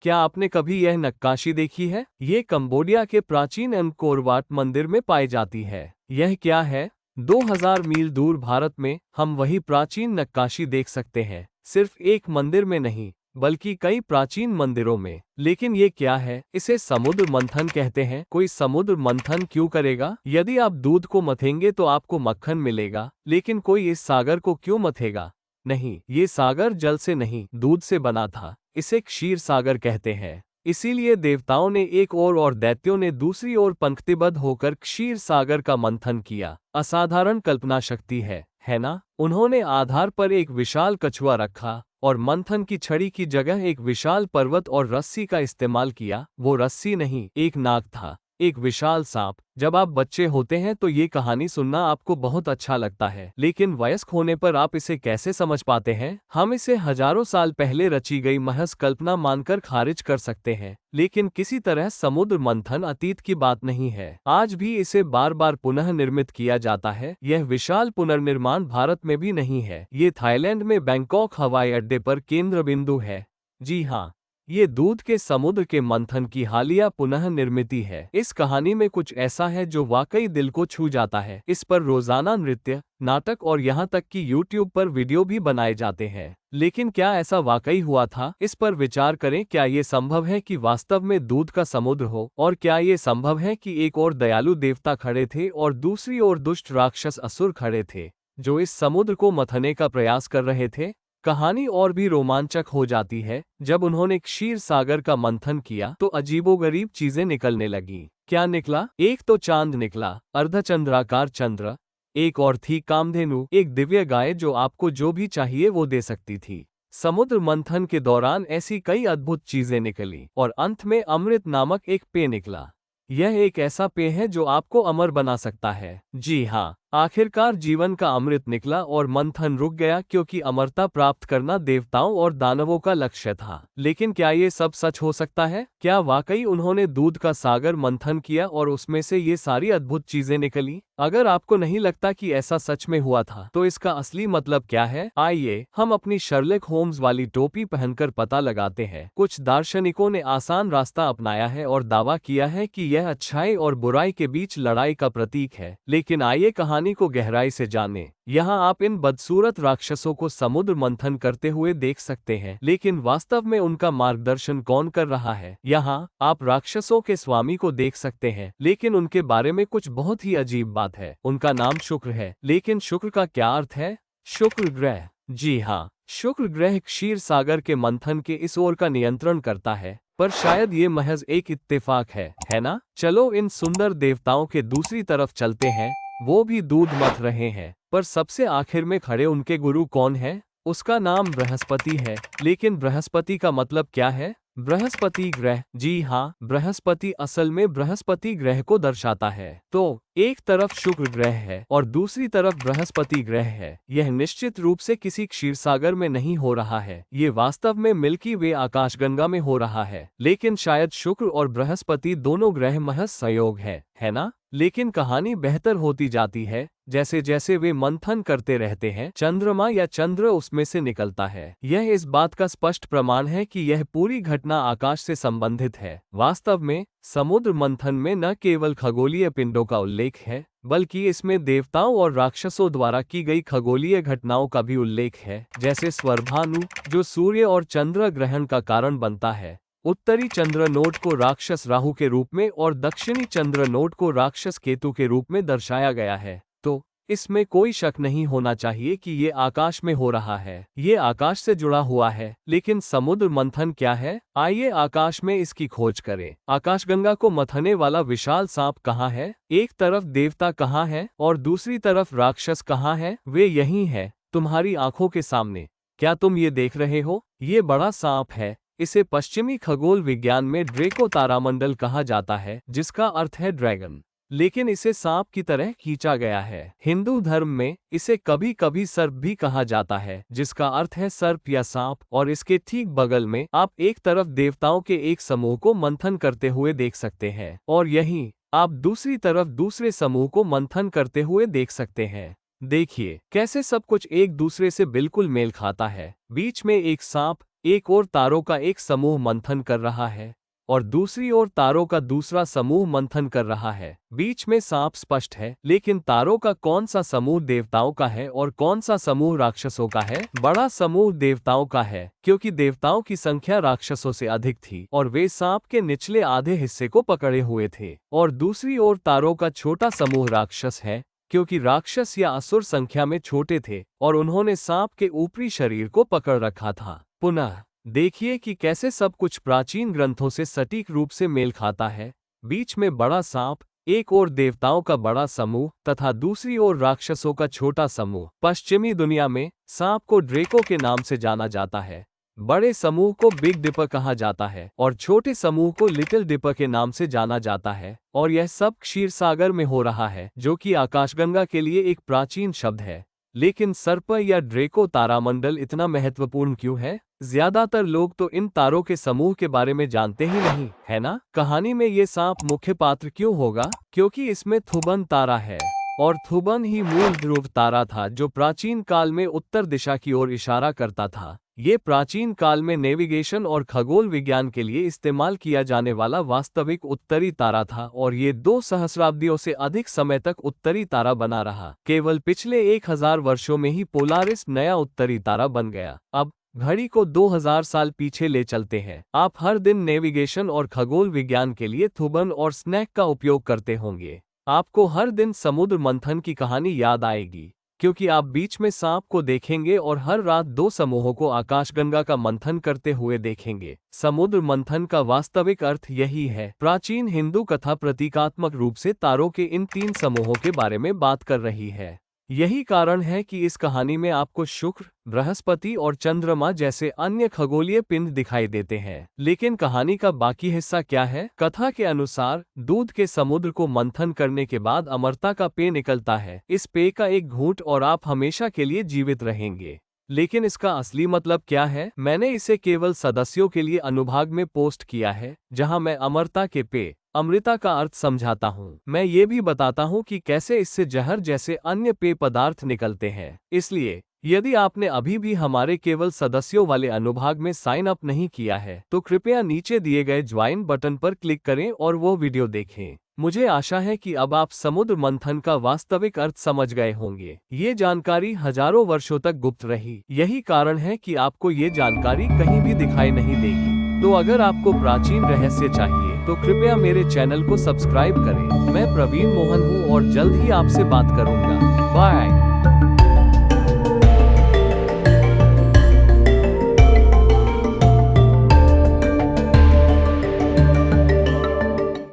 क्या आपने कभी यह नक्काशी देखी है? ये कंबोडिया के प्राचीन अंकोर वाट मंदिर में पाई जाती है। यह क्या है? 2000 मील दूर भारत में हम वही प्राचीन नक्काशी देख सकते हैं, सिर्फ एक मंदिर में नहीं बल्कि कई प्राचीन मंदिरों में। लेकिन ये क्या है? इसे समुद्र मंथन कहते हैं। कोई समुद्र मंथन क्यों करेगा? यदि आप दूध को मथेंगे तो आपको मक्खन मिलेगा, लेकिन कोई इस सागर को क्यों मथेगा? नहीं, ये सागर जल से नहीं, दूध से बना था। इसे क्षीर सागर कहते हैं। इसीलिए देवताओं ने एक ओर और दैत्यों ने दूसरी ओर पंक्तिबद्ध होकर क्षीर सागर का मंथन किया। असाधारण कल्पना शक्ति है ना? उन्होंने आधार पर एक विशाल कछुआ रखा और मंथन की छड़ी की जगह एक विशाल पर्वत और रस्सी का इस्तेमाल किया। वो रस्सी नहीं, एक नाग था, एक विशाल सांप। जब आप बच्चे होते हैं तो ये कहानी सुनना आपको बहुत अच्छा लगता है, लेकिन वयस्क होने पर आप इसे कैसे समझ पाते हैं? हम इसे हजारों साल पहले रची गई महज कल्पना मानकर खारिज कर सकते हैं, लेकिन किसी तरह समुद्र मंथन अतीत की बात नहीं है। आज भी इसे बार बार पुनः निर्मित किया जाता है। यह विशाल पुनर्निर्माण भारत में भी नहीं है, ये थाईलैंड में बैंकॉक हवाई अड्डे पर केंद्र बिंदु है। जी हाँ, ये दूध के समुद्र के मंथन की हालिया पुनः निर्मिति है। इस कहानी में कुछ ऐसा है जो वाकई दिल को छू जाता है। इस पर रोजाना नृत्य, नाटक और यहाँ तक कि YouTube पर वीडियो भी बनाए जाते हैं। लेकिन क्या ऐसा वाकई हुआ था? इस पर विचार करें। क्या ये संभव है कि वास्तव में दूध का समुद्र हो? और क्या ये संभव है कि एक ओर दयालु देवता खड़े थे और दूसरी ओर दुष्ट राक्षस असुर खड़े थे, जो इस समुद्र को मथने का प्रयास कर रहे थे? कहानी और भी रोमांचक हो जाती है। जब उन्होंने क्षीर सागर का मंथन किया तो अजीबोगरीब चीजें निकलने लगी। क्या निकला? एक तो चांद निकला, अर्धचंद्राकार चंद्र। एक और थी कामधेनु, एक दिव्य गाय जो आपको जो भी चाहिए वो दे सकती थी। समुद्र मंथन के दौरान ऐसी कई अद्भुत चीजें निकली और अंत में अमृत नामक एक पेय निकला। यह एक ऐसा पेय है जो आपको अमर बना सकता है। जी हाँ, आखिरकार जीवन का अमृत निकला और मंथन रुक गया, क्योंकि अमरता प्राप्त करना देवताओं और दानवों का लक्ष्य था। लेकिन क्या ये सब सच हो सकता है? क्या वाकई उन्होंने दूध का सागर मंथन किया और उसमें से ये सारी अद्भुत चीजें निकली? अगर आपको नहीं लगता कि ऐसा सच में हुआ था, तो इसका असली मतलब क्या है? आइए हम अपनी शर्लक होम्स वाली टोपी पहनकर पता लगाते हैं। कुछ दार्शनिकों ने आसान रास्ता अपनाया है और दावा किया है कि यह अच्छाई और बुराई के बीच लड़ाई का प्रतीक है। लेकिन आइए कहानी को गहराई से जानें। यहाँ आप इन बदसूरत राक्षसों को समुद्र मंथन करते हुए देख सकते हैं, लेकिन वास्तव में उनका मार्गदर्शन कौन कर रहा है? यहाँ आप राक्षसों के स्वामी को देख सकते हैं, लेकिन उनके बारे में कुछ बहुत ही अजीब बात है। उनका नाम शुक्र है, लेकिन शुक्र का क्या अर्थ है? शुक्र ग्रह। जी हाँ, शुक्र ग्रह क्षीर सागर के मंथन के इस ओर का नियंत्रण करता है। पर शायद ये महज एक इत्तेफाक है ना? चलो इन सुंदर देवताओं के दूसरी तरफ चलते हैं। वो भी दूध मथ रहे हैं, पर सबसे आखिर में खड़े उनके गुरु कौन है? उसका नाम बृहस्पति है। लेकिन बृहस्पति का मतलब क्या है? बृहस्पति ग्रह। जी हाँ, बृहस्पति असल में बृहस्पति ग्रह को दर्शाता है। तो एक तरफ शुक्र ग्रह है और दूसरी तरफ बृहस्पति ग्रह है। यह निश्चित रूप से किसी क्षीरसागर में नहीं हो रहा है, ये वास्तव में मिल्की वे आकाशगंगा में हो रहा है। लेकिन शायद शुक्र और बृहस्पति दोनों ग्रह महज संयोग है ना? लेकिन कहानी बेहतर होती जाती है। जैसे जैसे वे मंथन करते रहते हैं, चंद्रमा या चंद्र उसमें से निकलता है। यह इस बात का स्पष्ट प्रमाण है कि यह पूरी घटना आकाश से संबंधित है। वास्तव में समुद्र मंथन में न केवल खगोलीय पिंडों का उल्लेख है, बल्कि इसमें देवताओं और राक्षसों द्वारा की गई खगोलीय घटनाओं का भी उल्लेख है, जैसे स्वरभानु जो सूर्य और चंद्र ग्रहण का कारण बनता है। उत्तरी चंद्र नोड को राक्षस राहु के रूप में और दक्षिणी चंद्र नोड को राक्षस केतु के रूप में दर्शाया गया है। तो इसमें कोई शक नहीं होना चाहिए कि ये आकाश में हो रहा है। ये आकाश से जुड़ा हुआ है। लेकिन समुद्र मंथन क्या है? आइए आकाश में इसकी खोज करें। आकाशगंगा को मथने वाला विशाल सांप कहाँ है? एक तरफ देवता कहाँ है और दूसरी तरफ राक्षस कहाँ है? वे यहीं है, तुम्हारी आंखों के सामने। क्या तुम ये देख रहे हो? ये बड़ा सांप है। इसे पश्चिमी खगोल विज्ञान में ड्रेको तारामंडल कहा जाता है, जिसका अर्थ है ड्रैगन। लेकिन इसे सांप की तरह खींचा गया है। हिंदू धर्म में इसे कभी कभी सर्प भी कहा जाता है, जिसका अर्थ है सर्प या सांप। और इसके ठीक बगल में आप एक तरफ देवताओं के एक समूह को मंथन करते हुए देख सकते हैं और यहीं आप दूसरी तरफ दूसरे समूह को मंथन करते हुए देख सकते हैं। देखिए कैसे सब कुछ एक दूसरे से बिल्कुल मेल खाता है। बीच में एक सांप, एक ओर तारों का एक समूह मंथन कर रहा है और दूसरी ओर तारों का दूसरा समूह मंथन कर रहा है। बीच में सांप स्पष्ट है, लेकिन तारों का कौन सा समूह देवताओं का है और कौन सा समूह राक्षसों का है? बड़ा समूह देवताओं का है, क्योंकि देवताओं की संख्या राक्षसों से अधिक थी और वे सांप के निचले आधे हिस्से को पकड़े हुए थे। और दूसरी ओर तारों का छोटा समूह राक्षस है, क्योंकि राक्षस या असुर संख्या में छोटे थे और उन्होंने सांप के ऊपरी शरीर को पकड़ रखा था। पुनः देखिए कि कैसे सब कुछ प्राचीन ग्रंथों से सटीक रूप से मेल खाता है। बीच में बड़ा सांप, एक ओर देवताओं का बड़ा समूह तथा दूसरी ओर राक्षसों का छोटा समूह। पश्चिमी दुनिया में सांप को ड्रेको के नाम से जाना जाता है, बड़े समूह को बिग डिपर कहा जाता है और छोटे समूह को लिटिल डिपर के नाम से जाना जाता है। और यह सब क्षीरसागर में हो रहा है, जो कि आकाशगंगा के लिए एक प्राचीन शब्द है। लेकिन सर्प या ड्रेको तारामंडल इतना महत्वपूर्ण क्यों है? ज्यादातर लोग तो इन तारों के समूह के बारे में जानते ही नहीं, है ना? कहानी में ये सांप मुख्य पात्र क्यों होगा? क्योंकि इसमें थुबन तारा है और थुबन ही मूल ध्रुव तारा था, जो प्राचीन काल में उत्तर दिशा की ओर इशारा करता था। ये प्राचीन काल में नेविगेशन और खगोल विज्ञान के लिए इस्तेमाल किया जाने वाला वास्तविक उत्तरी तारा था और ये 2 सहस्राब्दियों से अधिक समय तक उत्तरी तारा बना रहा। केवल पिछले 1000 वर्षों में ही पोलारिस नया उत्तरी तारा बन गया। अब घड़ी को 2000 साल पीछे ले चलते हैं। आप हर दिन नेविगेशन और खगोल विज्ञान के लिए थुबन और स्नैक का उपयोग करते होंगे। आपको हर दिन समुद्र मंथन की कहानी याद आएगी, क्योंकि आप बीच में सांप को देखेंगे और हर रात 2 समूहों को आकाशगंगा का मंथन करते हुए देखेंगे। समुद्र मंथन का वास्तविक अर्थ यही है। प्राचीन हिंदू कथा प्रतीकात्मक रूप से तारों के इन 3 समूहों के बारे में बात कर रही है। यही कारण है कि इस कहानी में आपको शुक्र, बृहस्पति और चंद्रमा जैसे अन्य खगोलीय पिंड दिखाई देते हैं। लेकिन कहानी का बाकी हिस्सा क्या है? कथा के अनुसार दूध के समुद्र को मंथन करने के बाद अमरता का पेय निकलता है। इस पेय का एक घूंट और आप हमेशा के लिए जीवित रहेंगे। लेकिन इसका असली मतलब क्या है? मैंने इसे केवल सदस्यों के लिए अनुभाग में पोस्ट किया है, जहां मैं अमरता के पेय, अमृता का अर्थ समझाता हूँ। मैं ये भी बताता हूँ कि कैसे इससे जहर जैसे अन्य पेय पदार्थ निकलते हैं। इसलिए यदि आपने अभी भी हमारे केवल सदस्यों वाले अनुभाग में साइन अप नहीं किया है, तो कृपया नीचे दिए गए ज्वाइन बटन पर क्लिक करें और वो वीडियो देखें। मुझे आशा है कि अब आप समुद्र मंथन का वास्तविक अर्थ समझ गए होंगे। ये जानकारी हजारों वर्षों तक गुप्त रही। यही कारण है कि आपको ये जानकारी कहीं भी दिखाई नहीं देगी। तो अगर आपको प्राचीन रहस्य चाहिए तो कृपया मेरे चैनल को सब्सक्राइब करें। मैं प्रवीण मोहन हूँ और जल्द ही आपसे बात करूंगा। बाय।